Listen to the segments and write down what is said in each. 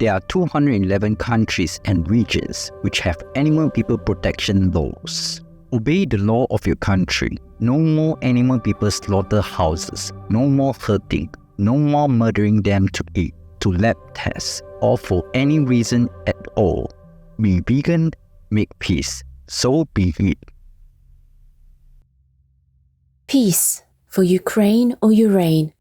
There are 211 countries and regions which have animal people protection laws. Obey the law of your country. No more animal people slaughterhouses. No more hurting. No more murdering them to eat, to lab tests, or for any reason at all. Be vegan, make peace. So be it. Peace for Ukraine or Urain.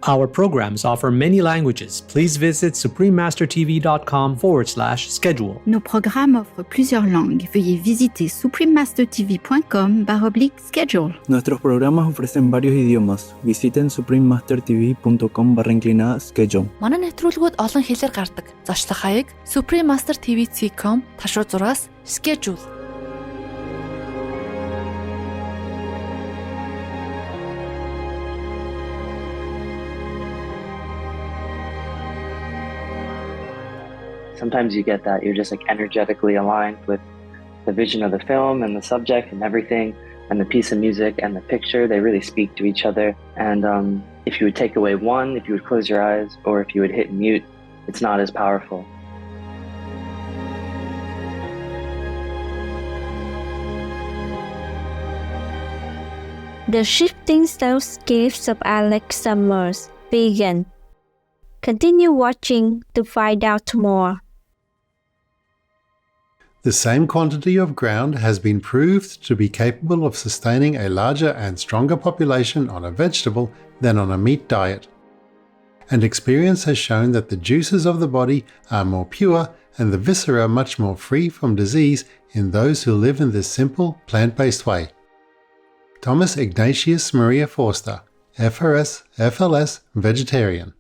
Our programs offer many languages. Please visit suprememastertv.com/schedule. Nos programmes offrent plusieurs langues. Veuillez visiter suprememastertv.com/schedule. Nuestros programas ofrecen varios idiomas. Visiten suprememastertv.com/schedule. Манай нэвтрүүлгүүд олон хэлээр гардаг. Зочлох хаяг suprememastertv.com/6 schedule. Sometimes you get that you're just like energetically aligned with the vision of the film and the subject and everything, and the piece of music and the picture. They really speak to each other. And if you would take away one, if you would close your eyes, or if you would hit mute, it's not as powerful. The Shifting Soundscapes of Alex Summers, Vegan. Continue watching to find out more. The same quantity of ground has been proved to be capable of sustaining a larger and stronger population on a vegetable than on a meat diet. And experience has shown that the juices of the body are more pure and the viscera much more free from disease in those who live in this simple, plant-based way. Thomas Ignatius Maria Forster, FRS, FLS, vegetarian.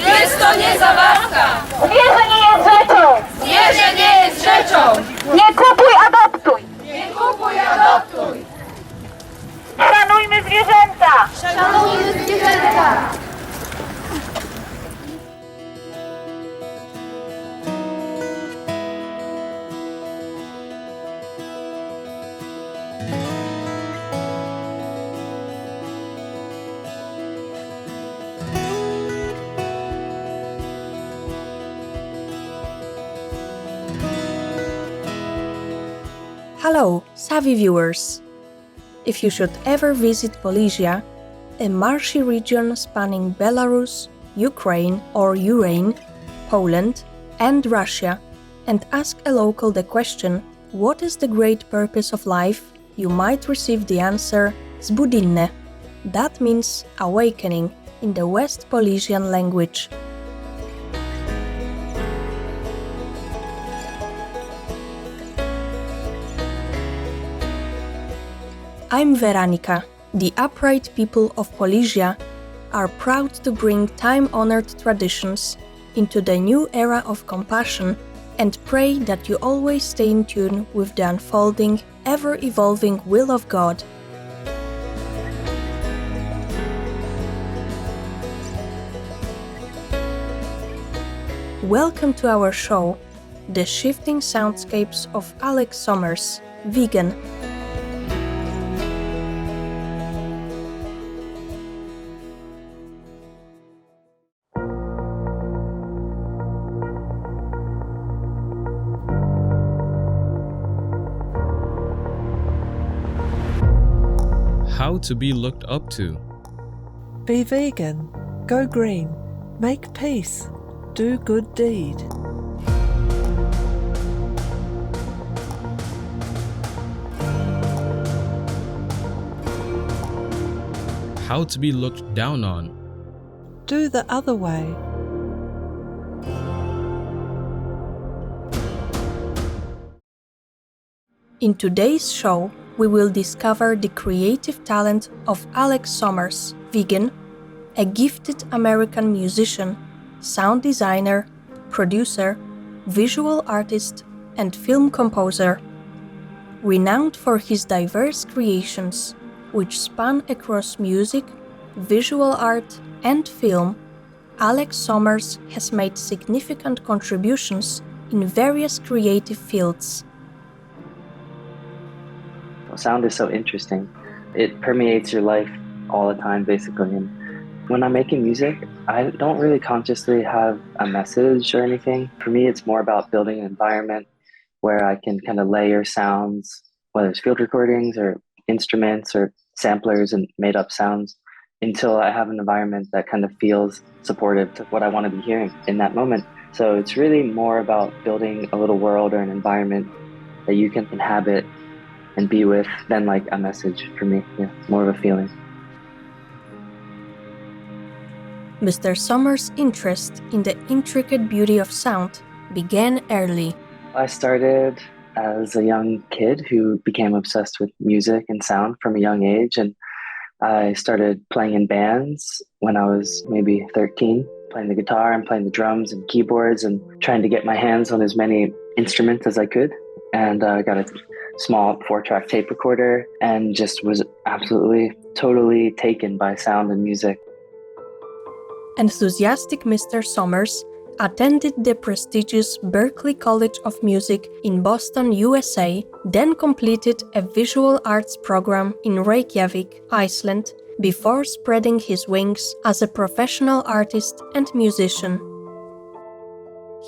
Jest to nie zabawka! Zwierzę nie jest rzeczą! Zwierzę nie jest rzeczą! Nie kupuj, adoptuj! Nie kupuj, adoptuj! Szanujmy zwierzęta! Szanujmy zwierzęta! Hello, savvy viewers! If you should ever visit Polesia, a marshy region spanning Belarus, Ukraine or Urain, Poland and Russia, and ask a local the question, what is the great purpose of life, you might receive the answer, zbudinne. That means awakening in the West Polesian language. I'm Veronica. The upright people of Polesia are proud to bring time-honored traditions into the new era of compassion and pray that you always stay in tune with the unfolding, ever-evolving will of God. Welcome to our show, The Shifting Soundscapes of Alex Summers, Vegan. How to be looked up to. Be vegan, go green, make peace, do good deed. How to be looked down on. Do the other way. In today's show, we will discover the creative talent of Alex Summers, vegan, a gifted American musician, sound designer, producer, visual artist, and film composer. Renowned for his diverse creations, which span across music, visual art, and film, Alex Summers has made significant contributions in various creative fields. Sound is so interesting. It permeates your life all the time, basically. And when I'm making music, I don't really consciously have a message or anything. For me, it's more about building an environment where I can kind of layer sounds, whether it's field recordings or instruments or samplers and made up sounds, until I have an environment that kind of feels supportive to what I want to be hearing in that moment. So it's really more about building a little world or an environment that you can inhabit and be with than like a message for me. Yeah, more of a feeling. Mr. Sommer's interest in the intricate beauty of sound began early. I started as a young kid who became obsessed with music and sound from a young age, and I started playing in bands when I was maybe 13, playing the guitar and playing the drums and keyboards and trying to get my hands on as many instruments as I could. And I got a small 4-track tape recorder and just was absolutely, totally taken by sound and music. Enthusiastic Mr. Sommers attended the prestigious Berklee College of Music in Boston, USA, then completed a visual arts program in Reykjavik, Iceland, before spreading his wings as a professional artist and musician.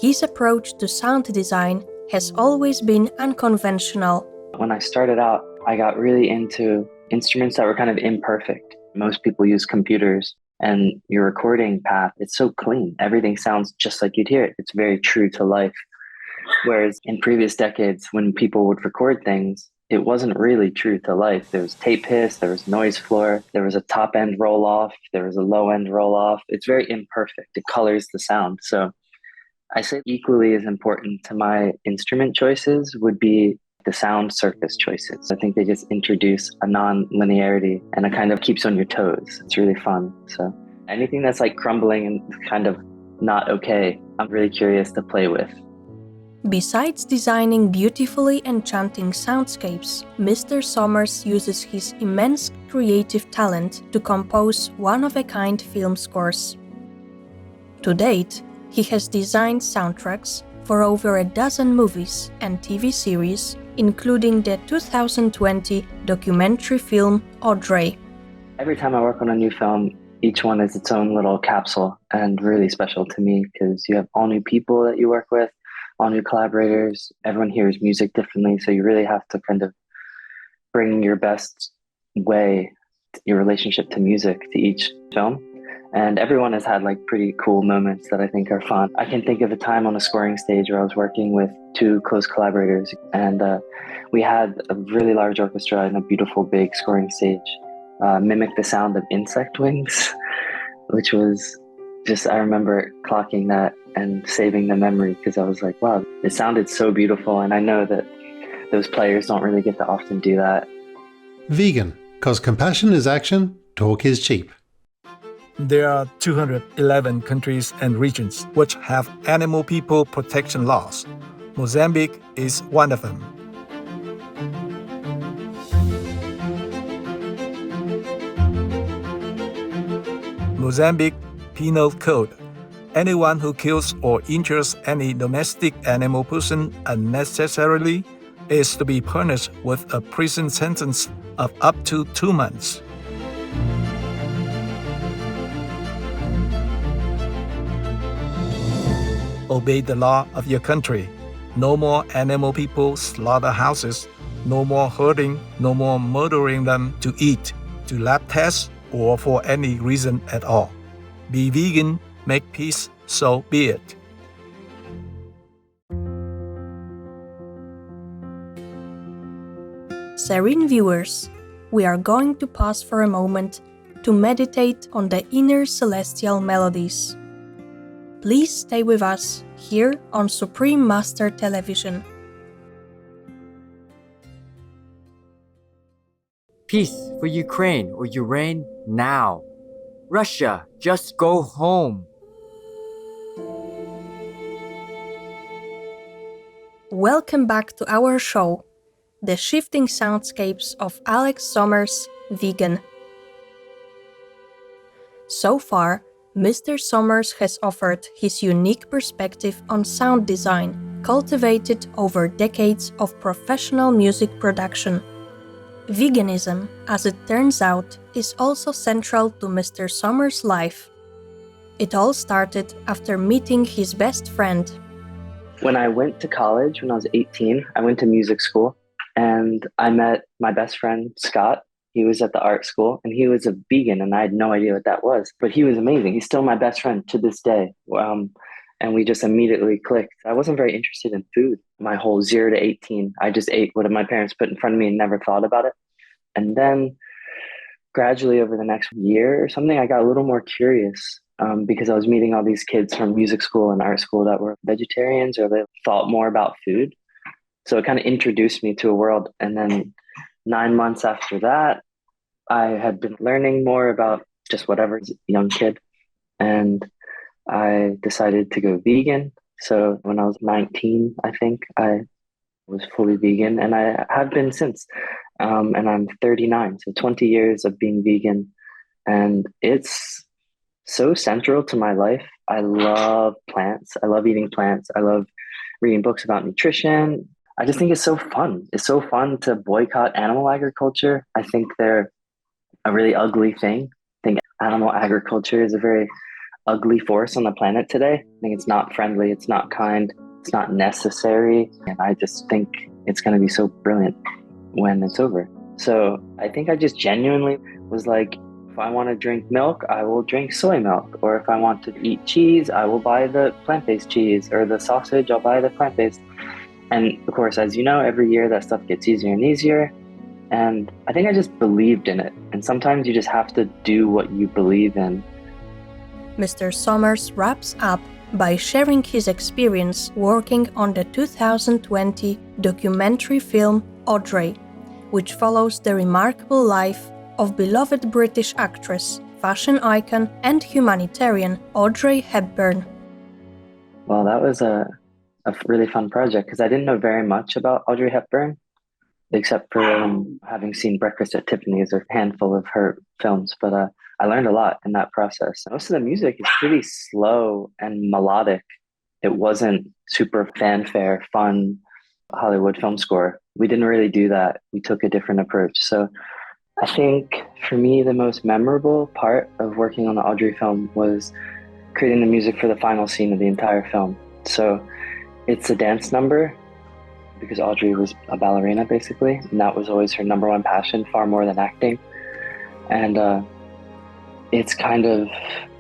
His approach to sound design has always been unconventional. When I started out, I got really into instruments that were kind of imperfect. Most people use computers, and your recording path, it's so clean. Everything sounds just like you'd hear it. It's very true to life. Whereas in previous decades, when people would record things, it wasn't really true to life. There was tape hiss, there was noise floor, there was a top end roll off, there was a low end roll off. It's very imperfect. It colors the sound. So I say equally as important to my instrument choices would be the sound surface choices. I think they just introduce a non-linearity and it kind of keeps on your toes. It's really fun. So anything that's like crumbling and kind of not okay, I'm really curious to play with. Besides designing beautifully enchanting soundscapes, Mr. Sommers uses his immense creative talent to compose one-of-a-kind film scores. To date, he has designed soundtracks for over a dozen movies and TV series, including the 2020 documentary film AJAR. Every time I work on a new film, each one is its own little capsule and really special to me because you have all new people that you work with, all new collaborators. Everyone hears music differently, so you really have to kind of bring your best way, your relationship to music to each film. And everyone has had like pretty cool moments that I think are fun. I can think of a time on a scoring stage where I was working with 2 close collaborators, and we had a really large orchestra and a beautiful big scoring stage mimic the sound of insect wings, which was just, I remember clocking that and saving the memory because I was like, wow, it sounded so beautiful. And I know that those players don't really get to often do that. Vegan, 'cause compassion is action, talk is cheap. There are 211 countries and regions which have animal people protection laws. Mozambique is one of them. Mozambique Penal Code. Anyone who kills or injures any domestic animal person unnecessarily is to be punished with a prison sentence of up to 2 months. Obey the law of your country. No more animal people slaughterhouses, no more hurting, no more murdering them to eat, to lab tests, or for any reason at all. Be vegan, make peace, so be it. Serene viewers, we are going to pause for a moment to meditate on the inner celestial melodies. Please stay with us here on Supreme Master Television. Peace for Ukraine or Ukraine now. Russia, just go home. Welcome back to our show, The Shifting Soundscapes of Alex Sommers, Vegan. So far, Mr. Sommers has offered his unique perspective on sound design, cultivated over decades of professional music production. Veganism, as it turns out, is also central to Mr. Sommer's life. It all started after meeting his best friend. When I went to college, when I was 18, I went to music school and I met my best friend, Scott. He was at the art school and he was a vegan and I had no idea what that was, but he was amazing. He's still my best friend to this day. And we just immediately clicked. I wasn't very interested in food. My whole 0 to 18, I just ate what my parents put in front of me and never thought about it. And then gradually over the next year or something, I got a little more curious because I was meeting all these kids from music school and art school that were vegetarians or they thought more about food. So it kind of introduced me to a world. And then 9 months after that, I had been learning more about just whatever as a young kid. And I decided to go vegan. So when I was 19, I think I was fully vegan and I have been since. And I'm 39, so 20 years of being vegan. And it's so central to my life. I love plants. I love eating plants. I love reading books about nutrition. I just think it's so fun. It's so fun to boycott animal agriculture. I think they're a really ugly thing. I think animal agriculture is a very ugly force on the planet today. I think it's not friendly. It's not kind. It's not necessary. And I just think it's going to be so brilliant when it's over. So I think I just genuinely was like, if I want to drink milk, I will drink soy milk. Or if I want to eat cheese, I will buy the plant-based cheese. Or the sausage, I'll buy the plant-based. And of course, as you know, every year that stuff gets easier and easier. And I think I just believed in it. And sometimes you just have to do what you believe in. Mr. Sommers wraps up by sharing his experience working on the 2020 documentary film Audrey, which follows the remarkable life of beloved British actress, fashion icon and humanitarian Audrey Hepburn. Well, that was a really fun project because I didn't know very much about Audrey Hepburn, except for having seen Breakfast at Tiffany's or a handful of her films. But I learned a lot in that process. Most of the music is pretty slow and melodic. It wasn't super fanfare, fun Hollywood film score. We didn't really do that. We took a different approach. So I think for me, the most memorable part of working on the Audrey film was creating the music for the final scene of the entire film. So it's a dance number because Audrey was a ballerina basically, and that was always her number one passion, far more than acting. And it's kind of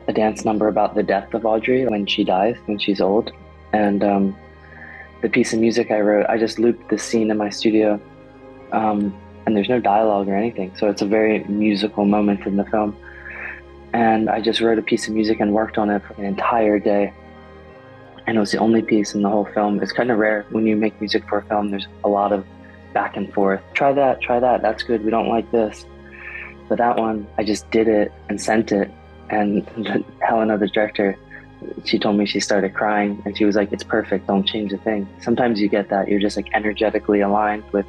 a dance number about the death of Audrey when she dies, when she's old. And the piece of music I wrote, I just looped the scene in my studio, and there's no dialogue or anything. So it's a very musical moment in the film. And I just wrote a piece of music and worked on it for an entire day. And it was the only piece in the whole film. It's kind of rare when you make music for a film, there's a lot of back and forth. Try that, that's good, we don't like this. But that one, I just did it and sent it. And Helena, the director, she told me she started crying and she was like, it's perfect, don't change a thing. Sometimes you get that, you're just like energetically aligned with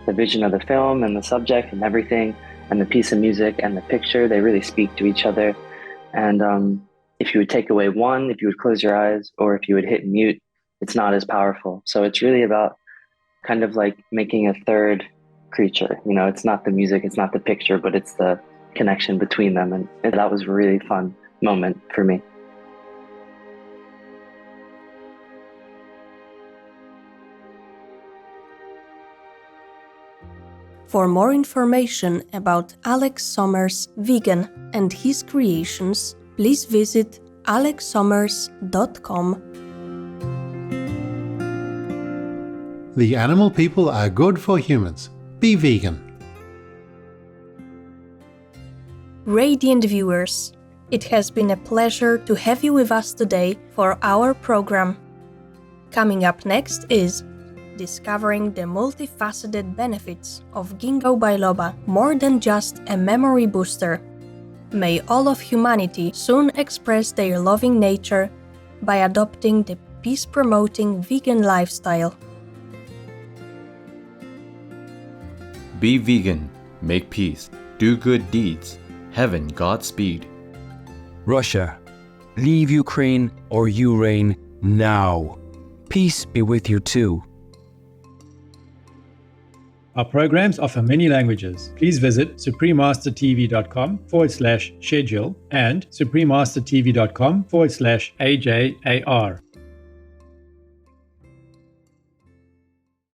the vision of the film and the subject and everything, and the piece of music and the picture, they really speak to each other. And if you would take away one, if you would close your eyes, or if you would hit mute, it's not as powerful. So it's really about kind of like making a third creature. You know, it's not the music, it's not the picture, but it's the connection between them. And that was a really fun moment for me. For more information about Alex Sommers Vegan and his creations, please visit alexsommers.com. The animal people are good for humans. Be vegan. Radiant viewers, it has been a pleasure to have you with us today for our program. Coming up next is discovering the multifaceted benefits of Ginkgo biloba, more than just a memory booster. May all of humanity soon express their loving nature by adopting the peace-promoting vegan lifestyle. Be vegan, make peace, do good deeds. Heaven Godspeed. Russia, leave Ukraine or you reign now. Peace be with you too. Our programs offer many languages. Please visit suprememastertv.com/schedule and suprememastertv.com/AJAR.